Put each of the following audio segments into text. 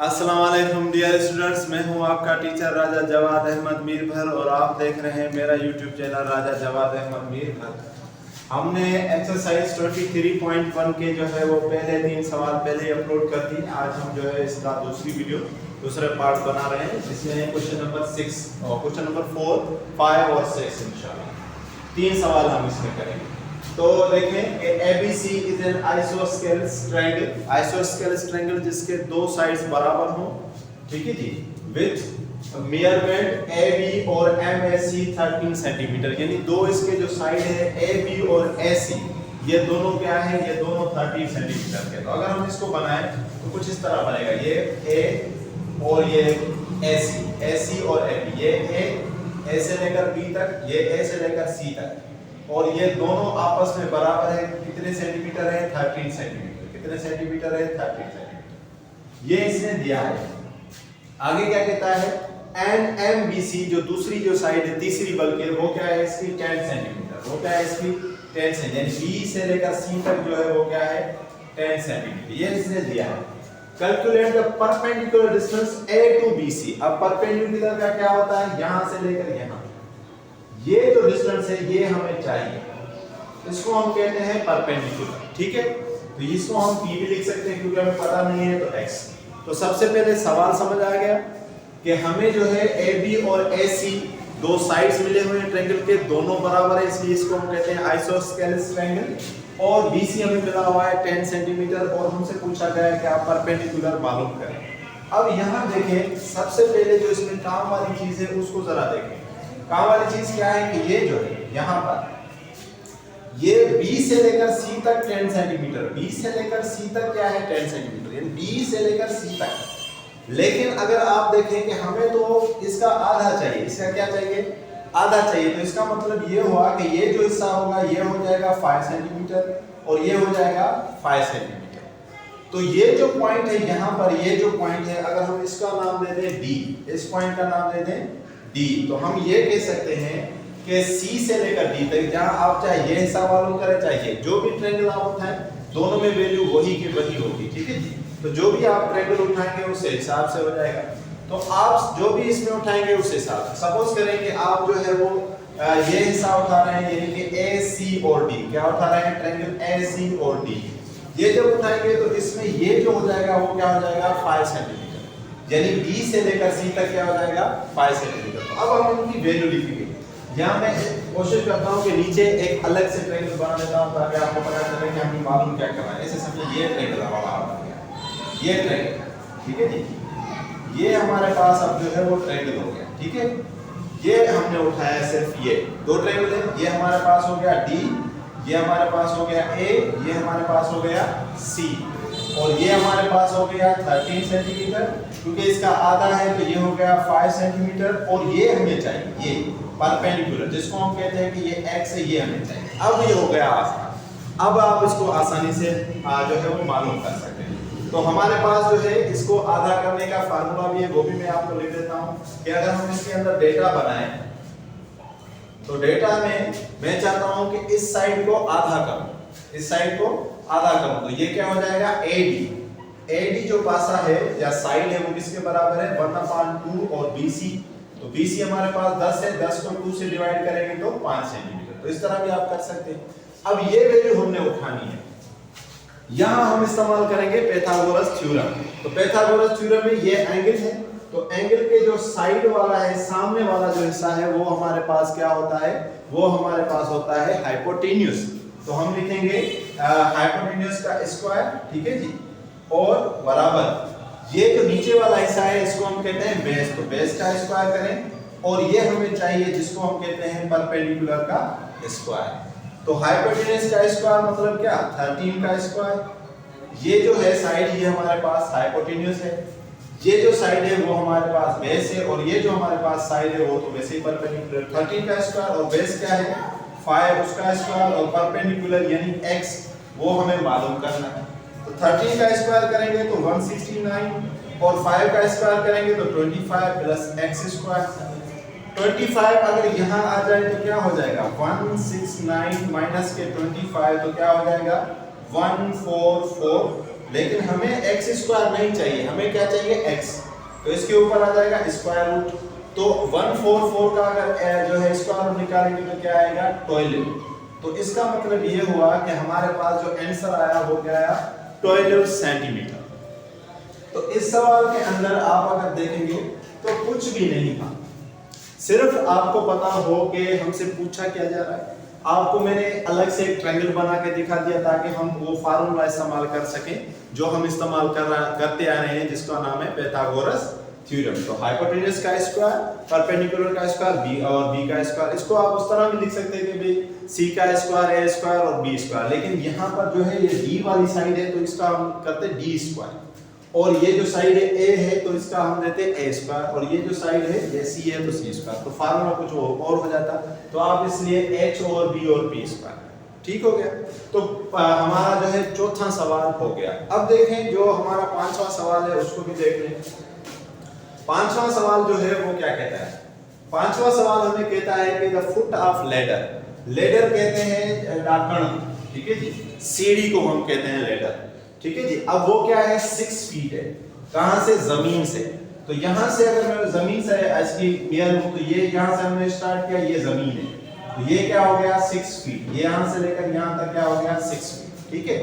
अस्सलाम वालेकुम dear students, मैं हूं आपका टीचर राजा जवाद अहमद मीरभर और आप देख रहे हैं मेरा यूट्यूब चैनल राजा जवाद अहमद मीरभर। हमने एक्सरसाइज 23.1 के जो है वो पहले 3 सवाल पहले ही अपलोड कर दी। आज हम जो है इसका दूसरे पार्ट बना रहे हैं जिसमें क्वेश्चन नंबर 6 और क्वेश्चन नंबर 4, 5 और 6 इंशाल्लाह 3 सवाल हम इसमें करेंगे। तो देखें ABC is an isosceles triangle जिसके दो साइड्स बराबर हों, ठीक है जी, विथ मेजरमेंट AB और MAC 13 सेंटीमीटर, यानी दो इसके जो साइड है AB और AC ये दोनों क्या है, ये दोनों 13 सेंटीमीटर के। तो अगर हम इसको बनाएं तो कुछ इस तरह बनेगा, ये A और ये AC और AB, ये A से लेकर B तक, ये A से लेकर C तक, और ये दोनों आपस में बराबर है। कितने सेंटीमीटर है? 13 सेंटीमीटर। कितने सेंटीमीटर है? 13 सेंटीमीटर। ये इसने दिया है। आगे क्या कहता है? NMBC जो दूसरी जो साइड है, तीसरी बल्कि वो क्या है इसकी? 10 सेंटीमीटर। वो क्या है इसकी? 10 सेंटीमीटर। B से लेकर C तक जो है वो क्या है? 10 सेंटीमीटर। ये इसने दिया है। Calculate the perpendicular distance A to BC। अब परपेंडिकुलर का क्या होता है? यहां से लेकर यहां, ये जो डिस्टेंस है ये हमें चाहिए, इसको हम कहते हैं परपेंडिकुलर, ठीक है। तो इसको हम P भी लिख सकते हैं क्योंकि हमें पता नहीं है तो X। तो सबसे पहले सवाल समझ आ गया कि हमें जो है AB और AC दो साइड्स मिले हुए हैं ट्रायंगल के, दोनों बराबर है, इसलिए इसको हम कहते हैं आइसोस्केलेस ट्रायंगल। और BC हमें मिला हुआ है 10 सेंटीमीटर और हमसे पूछा गया है कि आप परपेंडिकुलर मालूम करें। अब यहाँ देखें, सबसे पहले जो इसमें काम वाली चीज है उसको जरा देखें। काम वाली चीज क्या है कि ये जो है यहाँ पर ये B से लेकर C तक 10 सेंटीमीटर, B से लेकर C तक क्या है? 10 सेंटीमीटर, यानी B से लेकर C तक। लेकिन अगर आप देखें कि हमें तो इसका आधा चाहिए, इसका क्या चाहिए? आधा चाहिए। तो इसका मतलब ये हुआ कि ये जो हिस्सा होगा ये हो जाएगा 5 सेंटीमीटर और ये हो जाएगा 5 सेंटीमीटर। तो ये जो पॉइंट है यहाँ पर, ये जो पॉइंट है, अगर हम इसका नाम दे दें D, इस पॉइंट का नाम दे दें D, तो हम ये कह सकते हैं कि C से लेकर D तक, जहां आप चाहे ये हिस्सा मालूम करें चाहे जो भी ट्रायंगल आप उठाएं, दोनों में वैल्यू वही की वही होगी, ठीक है जी। तो जो भी आप ट्रायंगल उठाएंगे उस हिसाब से हो जाएगा। तो आप जो भी इसमें उठाएंगे उस हिसाब से, सपोज करें कि आप जो है वो ये हिस्सा उठा रहे हैं, यानी कि AC और D, क्या उठा रहे हैं? ट्रायंगल AC और D। ये जब उठाएंगे तो इसमें ये जो हो जाएगा वो क्या हो जाएगा? 5 सेंटीमीटर, यानी B से लेकर C तक क्या हो जाएगा? 5 सेंटीमीटर। अब हम उनकी वैल्यू लिखेंगे। यहाँ मैं कोशिश करता हूँ कि नीचे एक अलग से ट्रायंगल बना देता हूँ ताकि आपको पता चले कि हमें मालूम क्या करना है। ऐसे समझिए ये ट्रायंगल हमारा बन गया, ये ट्रायंगल, ठीक है जी। ये हमारे पास अब जो है वो ट्रायंगल हो गया, ठीक है। ये हमने उठाया सिर्फ ये दो ट्रायंगल है, ये हमारे पास हो गया D, ये हमारे पास हो गया A, ये हमारे पास हो गया C, और ये हमारे पास हो गया 13 सेंटीमीटर, क्योंकि इसका आधा है तो ये हो गया 5 सेंटीमीटर। और ये हमें चाहिए, ये परपेंडिकुलर जिसको हम कहते हैं कि ये X है, ये हमें चाहिए। अब ये हो गया आसान, अब आप इसको आसानी से जो है वो मालूम कर सकते हैं। तो हमारे पास जो है इसको आधा करने का फार्मूला भी है, वो भी मैं आपको लिख देता हूँ कि अगर हम इसके अंदर डेटा बनाएं तो डेटा में मैं चाहता हूँ कि इस साइड को आधा करूँ, इस साइड को आधा करूँ, तो ये क्या हो जाएगा? AD जो पासा है या साइड है वो किसके बराबर है? 1/2 और BC, तो BC हमारे पास 10 है, 10 को 2 से डिवाइड करेंगे तो 5 सेंटीमीटर। तो इस तरह भी आप कर सकते हैं। अब ये वैल्यू हमने उठानी है, यहाँ हम इस्तेमाल करेंगे पाइथागोरस थ्योरम। तो पाइथागोरस थ्योरम में ये एंगल है, तो एंगल के जो साइड वाला है, सामने वाला जो हिस्सा है वो हमारे पास क्या होता है? वो हमारे पास होता है हाइपोटेन्यूज। तो हम लिखेंगे हाइपोटेन्यूज का स्क्वायर, ठीक है जी, और बराबर ये जो नीचे वाला हिस्सा है इसको हम कहते हैं बेस, तो बेस का स्क्वायर करें, और ये हमें चाहिए जिसको हम कहते हैं परपेंडिकुलर का स्क्वायर। तो हाइपोटेन्यूज का स्क्वायर मतलब क्या? 13 का स्क्वायर। ये जो है साइड ये हमारे पास हाइपोटेन्यूज है, ये जो साइड है वो हमारे पास बेस है, और ये जो हमारे पास साइड है वो तो वैसे ही परपेंडिकुलर। 13 का स्क्वायर और बेस क्या है? 5 उसका स्क्वायर, और परपेंडिकुलर यानी X वो हमें मालूम करना है। तो 13 का स्क्वायर करेंगे तो 169, और 5 का स्क्वायर करेंगे तो 25 प्लस X स्क्वायर। 25 अगर यहाँ आ जाए तो क्या हो जाएगा? 169 माइनस के 25 तो क्या हो जाएगा? 144 लेकिन हमें एक्स स्क्वायर नहीं चाहिए, हमें क्या चाहिए एक्स। तो इसके ऊपर आ जाएगा स्क्वायर रूट। तो 144 का अगर जो है स्क्वायर रूट निकालेंगे तो क्या आएगा 12। तो इसका मतलब ये हुआ कि हमारे पास जो आंसर आया वो क्या आया 12 सेंटीमीटर। तो इस सवाल के अंदर आप अगर देखेंगे तो कुछ भी नहीं था, सिर्फ आपको पता हो कि हमसे पूछा क्या जा रहा है। आपको मैंने अलग से एक ट्रायंगल बना के दिखा दिया ताकि हम वो फार्मूला इस्तेमाल कर सकें जो हम इस्तेमाल करते आ रहे हैं, जिसका नाम है पाइथागोरस थ्योरम। तो हाइपोटेन्यूज का स्क्वायर, परपेंडिकुलर का स्क्वायर, बी और बी का स्क्वायर। इसको आप उस तरह भी लिख सकते हैं कि भाई सी का स्क्वायर, ए स्क्वायर और बी स्क्वायर, लेकिन यहाँ पर जो है ये डी वाली साइड है तो इसका हम करते हैं डी स्क्वायर, और ये जो साइड है ए है तो इसका हम देते हैं ए स्क्वायर, और ये जो साइड है ये सी है तो सी स्क्वायर। तो फार्मूला कुछ और हो जाता, तो आप इसलिए एच और बी और पी स्क्वायर। ठीक हो गया। तो हमारा जो है चौथा सवाल हो गया। अब देखें जो हमारा पांचवा सवाल है उसको भी देख लें। पांचवा सवाल जो है वो क्या कहता है। पांचवा सवाल हमें कहता है कि the foot of ladder, ladder कहते हैं डाकण, ठीक है जी, सीढ़ी को हम कहते हैं लेडर, ठीक है जी। अब वो क्या है 6 फीट है, कहां से, जमीन से। तो यहां से अगर मैं जमीन से इसकी मेयर हूं तो ये यहां से हमने स्टार्ट किया, ये जमीन है, तो ये क्या हो गया 6 फीट, ये यहां से लेकर यहां तक क्या हो गया 6 फीट, ठीक है।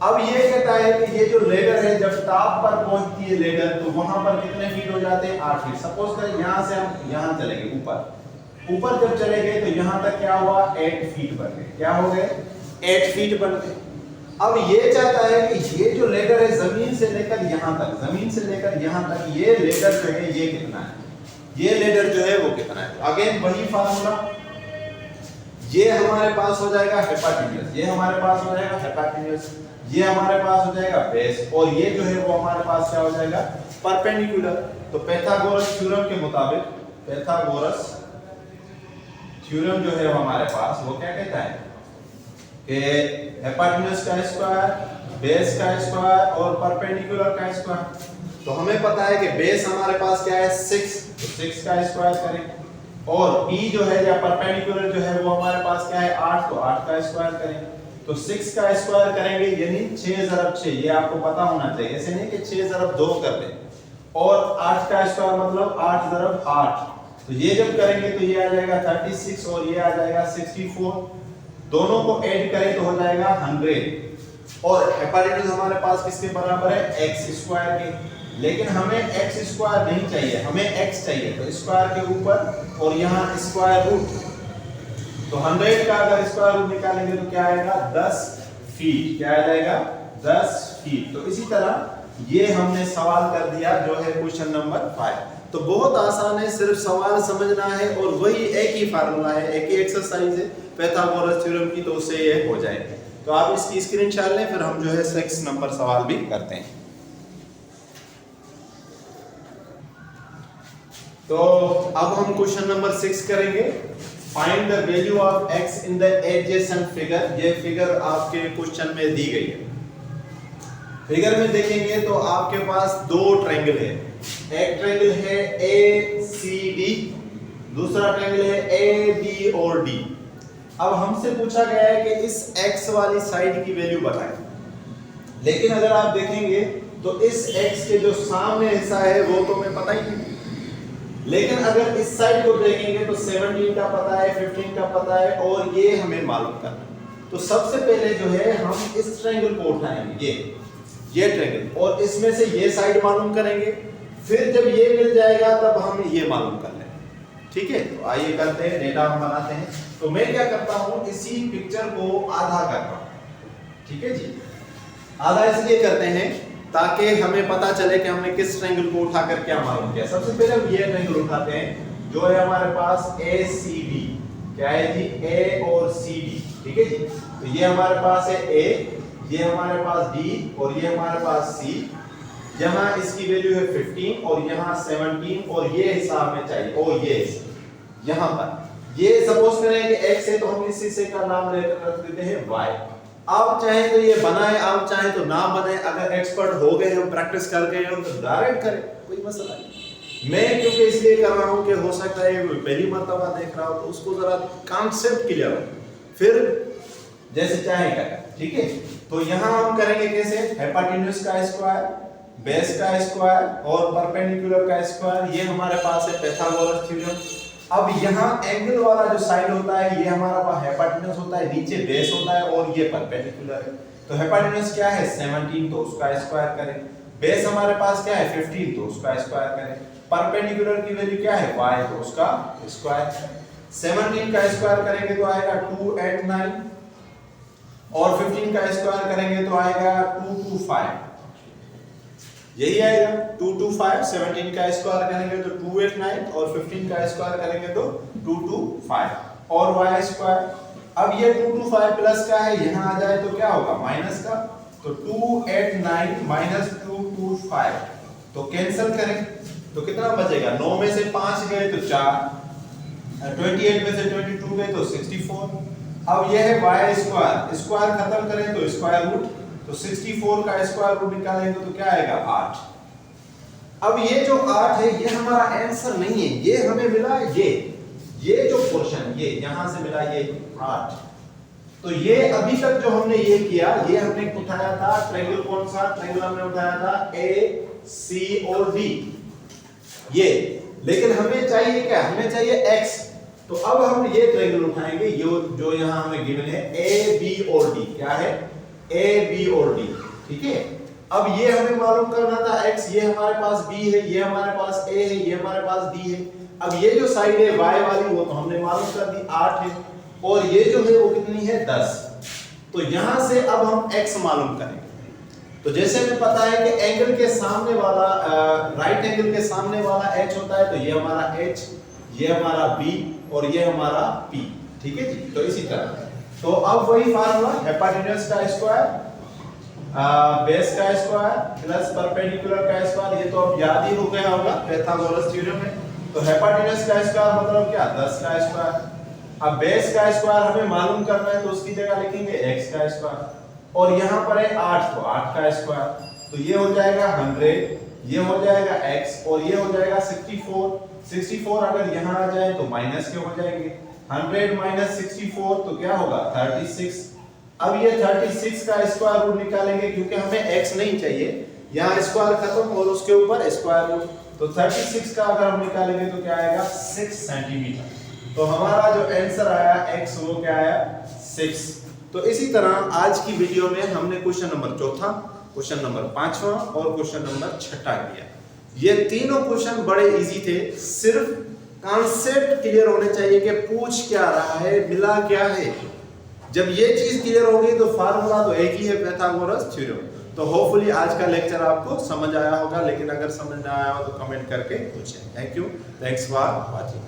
अब ये कहता है कि ये जो लेडर है जब टॉप पर पहुंचती है लेडर तो वहां पर कितने फीट हो जाते हैं 8 फीट। सपोज करें यहां से हम यहां चले गए ऊपर जब चले गए तो यहां तक क्या हुआ 8 फीट बन गए, क्या हो गए 8 फीट बन गए। अब ये चाहता है कि ये जो लेडर है जमीन से लेकर यहां तक, जमीन से लेकर यहां तक ये लेडर जो है ये कितना है, ये लेडर जो है वो कितना है। अगेन वही फार्मूला, ये हमारे पास हो जाएगा हिपोटेन्यूज, ये हमारे पास हो जाएगा हिपोटेन्यूज, ये हमारे पास हो जाएगा बेस, और ये जो है वो हमारे पास क्या हो जाएगा परपेंडिकुलर। तो पाइथागोरस थ्योरम के मुताबिक, पाइथागोरस थ्योरम जो है हमारे पास वो क्या कहता है कि हिपोटेन्यूज का स्क्वायर, बेस का स्क्वायर और परपेंडिकुलर का स्क्वायर। तो हमें पता है कि बेस हमारे पास क्या है 6, तो 6 का स्क्वायर करें, और p जो है या परपेंडिकुलर जो है वो हमारे पास क्या है 8, तो 8 का स्क्वायर करें। तो 6 का स्क्वायर करेंगे यानी 6 ज़रब 6, ये आपको पता होना चाहिए, ऐसे नहीं कि 6 ज़रब 2 कर दें, और 8 का स्क्वायर मतलब 8 ज़रब 8, तो ये जब करेंगे तो ये आ जाएगा 36 और ये आ जाएगा 64, दोनों को ऐड करें तो हो जाएगा 100, और हिपोटेन्यूज हमारे पास किसके बराबर है x स्क्वायर के। लेकिन हमें x स्क्वायर नहीं चाहिए, हमें x चाहिए, तो स्क्वायर के ऊपर और यहाँ स्क्वायर रूट, तो 100 का अगर स्क्वायर रूट निकालेंगे तो क्या आएगा 10 फीट, क्या आ जाएगा 10 फीट। तो इसी तरह ये हमने सवाल कर दिया जो है क्वेश्चन नंबर 5। तो बहुत आसान है, सिर्फ सवाल समझना है और वही एक ही फार्मूला है, एक ही एक्सरसाइज है पाइथागोरस थ्योरम की, तो उससे ये हो जाएगी। तो आप इसकी स्क्रीनशॉट लें, फिर हम जो है 6 नंबर सवाल भी करते हैं। तो अब हम क्वेश्चन नंबर 6 करेंगे। Find the value of x in the adjacent figure. ये फिगर आपके क्वेश्चन में दी गई है। फिगर में देखेंगे तो आपके पास दो ट्रायंगल है, एक ट्रायंगल है ACD, दूसरा ट्रायंगल है AB और D। अब हमसे पूछा गया है कि इस x वाली साइड की वैल्यू बताएं, लेकिन अगर आप देखेंगे तो इस x के जो सामने हिस्सा है वो तो हमें पता ही नहीं, लेकिन अगर इस साइड को देखेंगे तो 17 का पता है, 15 का पता है, और ये हमें मालूम करना है। तो सबसे पहले जो है हम इस ट्रायंगल को उठाएंगे, ये ट्रायंगल, और इसमें से ये साइड मालूम करेंगे, फिर जब ये मिल जाएगा तब हम ये मालूम कर लेंगे। ठीक है, तो आइए करते हैं, डेटा हम बनाते हैं। तो मैं क्या करता हूं, इसी पिक्चर को आधा करता हूं। ठीक है जी, आधा इसलिए करते हैं ताकि हमें पता चले कि हमने किस ट्रायंगल को उठाकर क्या मालूम किया। सबसे पहले हम ये ट्रायंगल उठाते हैं जो है हमारे पास ACD, क्या है जी A और CD, ठीक है जी। तो ये हमारे पास है A, ये हमारे पास D और ये हमारे पास C। यहाँ इसकी वैल्यू है 15 और यहाँ 17, और ये हिसाब में चाहिए, और ये यहाँ पर ये सपोज करें कि x है तो हम इस हिस्से का नाम रख देते हैं y। आप चाहें तो ये बनाए, आप चाहें तो ना बनाए, अगर एक्सपर्ट हो गए हम, प्रैक्टिस कर गए हम, तो डायरेक्ट करें, कोई मसला नहीं। मैं क्योंकि इसलिए कर रहा हूं कि हो सकता है पहली मर्तबा देख रहा हो तो उसको जरा कॉन्सेप्ट क्लियर हो, फिर जैसे चाहे करें। ठीक है, तो यहाँ हम करेंगे कैसे, हाइपोटेन्यूज का स्क्वायर, बेस का स्क्वायर और परपेंडिकुलर का स्क्वायर, ये हमारे पास है पाइथागोरस थ्योरम। अब यहाँ एंगल वाला जो साइड होता है ये हमारा पास हाइपोटेन्यूज होता है, नीचे बेस होता है और ये परपेंडिकुलर है। तो हाइपोटेन्यूज क्या है 17, तो उसका स्क्वायर करें। बेस हमारे पास क्या है 15, तो उसका स्क्वायर करें। परपेंडिकुलर की वैल्यू क्या है y, तो उसका स्क्वायर। 17 का स्क्वायर करेंगे तो आएगा 289 और 15 का स्क्वायर करेंगे तो आएगा 225, यही आएगा 225। 17 का स्क्वायर करेंगे तो 289 और 15 का स्क्वायर करेंगे तो 225 और y स्क्वायर। अब ये 225 प्लस का है, यहाँ आ जाए तो क्या होगा माइनस का, तो 289 माइनस 225, तो कैंसिल करें तो कितना बचेगा, 9 में से 5 गए तो 4, 28 में से 22 गए तो 64। अब ये है y स्क्वायर, स्क्वायर खत्म करें तो स्क्वायर रूट, तो 64 का स्क्वायर रूट निकालेंगे तो क्या आएगा 8। अब ये जो 8 है ये हमारा आंसर नहीं है, ये हमें मिला ये जो पोर्शन ये यहां से मिला ये 8। तो ये अभी तक जो हमने ये किया, ये हमने उठाया था ट्रायंगल, कौन सा ट्रायंगल हमने उठाया था, ए सी और डी ये, लेकिन हमें चाहिए क्या, हमें चाहिए x। तो अब हम ये ट्रायंगल उठाएंगे, ये जो यहां हमें गिवन है ए बी और डी, क्या है ए बी और डी, ठीक है। अब ये हमें मालूम करना था x, ये हमारे पास b है, ये हमारे पास a है, ये हमारे पास d है। अब ये जो साइड है y वाली वो तो हमने मालूम कर दी 8 है, और ये जो है वो कितनी है 10। तो यहां से अब हम x मालूम करेंगे। तो जैसे हमें पता है कि एंगल के सामने वाला राइट एंगल के सामने वाला h होता है, तो ये हमारा h, ये हमारा b और ये हमारा p, ठीक है जी। तो इसी तरह तो अब वही फार्मूला, हाइपोटेन्यूज का स्क्वायर, बेस का स्क्वायर प्लस परपेंडिकुलर का स्क्वायर, ये तो अब याद ही हो गया होगा पाइथागोरस थ्योरम में। तो हाइपोटेन्यूज का स्क्वायर मतलब क्या 10 का स्क्वायर। अब बेस का स्क्वायर हमें मालूम करना है तो उसकी जगह लिखेंगे x का स्क्वायर, और यहां पर है 8, तो 8 का स्क्वायर, तो ये हो जाएगा 100, ये हो जाएगा x और ये हो जाएगा 64। 64 अगर यहां आ जाए तो माइनस के हो जाएंगे, 100 माइनस 64 तो क्या होगा 36। अब ये 36 का स्क्वायर रूट निकालेंगे क्योंकि हमें x नहीं चाहिए, यहां स्क्वायर खत्म और उसके ऊपर स्क्वायर रूट, तो 36 का अगर हम निकालेंगे तो क्या आएगा 6 सेंटीमीटर। तो हमारा जो आंसर आया x वो क्या आया 6। तो इसी तरह आज की वीडियो में हमने क्वेश्चन नंबर 4, क्वेश्चन नंबर 5 और क्वेश्चन नंबर 6 किया। ये तीनों क्वेश्चन बड़े इजी थे, सिर्फ कॉन्सेप्ट क्लियर होने चाहिए कि पूछ क्या रहा है, मिला क्या है। जब ये चीज क्लियर होगी तो फार्मूला तो एक ही है पाइथागोरस थ्योरम। तो होपफुली आज का लेक्चर आपको समझ आया होगा, लेकिन अगर समझ ना आया हो तो कमेंट करके पूछें। Thank you, thanks for watching.